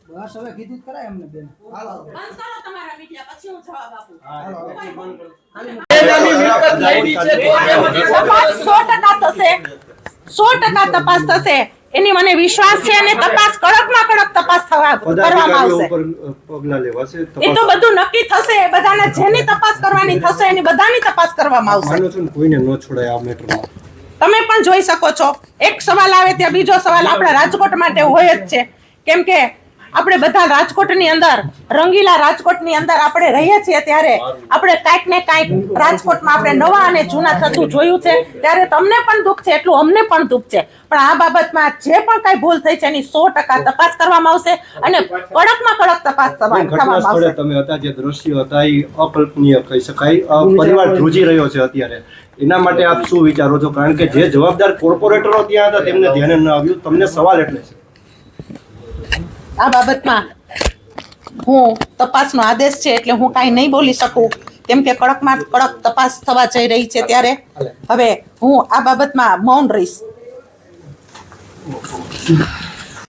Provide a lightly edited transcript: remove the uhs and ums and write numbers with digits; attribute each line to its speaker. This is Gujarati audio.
Speaker 1: બસ હવે કીધું કરાય એમને બેન હાલો
Speaker 2: બંધ કરો તમારા મીડિયા પછી હું જવાબ આપું
Speaker 1: હાલો
Speaker 2: તપાસ 100% થશે 100% તપાસ થશે એની મને વિશ્વાસ છે અને તપાસ કડકમાં કડક તપાસ કરવામાં આવશે
Speaker 3: પગલા લેવાશે
Speaker 2: એ તો બધું નક્કી થશે બધાને જેની તપાસ કરવાની થશે એની બધાની તપાસ કરવામાં આવશે
Speaker 3: માનો છો ને કોઈને ન છોડાય આ મેટરમાં
Speaker 2: તમે પણ જોઈ શકો છો એક સવાલ આવે ત્યાં બીજો સવાલ આપણા રાજકોટ માટે હોય જ છે કેમ કે આપણે બધા રાજકોટની અંદર રંગીલા રાજકોટની અંદર આપણે રહીએ છીએ ત્યારે આપણે કાંઈક ને કાંઈક રાજકોટમાં આપણે નવા અને જૂના થતું જોયું છે ત્યારે તમને પણ દુઃખ છે એટલું અમને પણ દુઃખ છે પણ આ બાબતમાં જે પણ કાંઈ ભૂલ થઈ છે એની 100% તપાસ કરવામાં આવશે અને કડકમાં કડક તપાસ કરવામાં આવશે
Speaker 3: તમે હતા જે દ્રશ્યો હતા એ અકલ્પનીય કહી શકાય પરિવાર ધ્રુજી રહ્યો છે અત્યારે એના માટે આપ શું વિચારો છો કારણ કે જે જવાબદાર કોર્પોરેટરો ત્યાં હતા તેમને ધ્યાને ન આવ્યું તમને સવાલ એટલે છે
Speaker 2: આ બાબતમાં હું તપાસનો આદેશ છે એટલે હું કાંઈ નહીં બોલી શકું કેમ કે કડકમાં કડક તપાસ થવા જઈ રહી છે ત્યારે હવે હું આ બાબતમાં મૌન રહીશ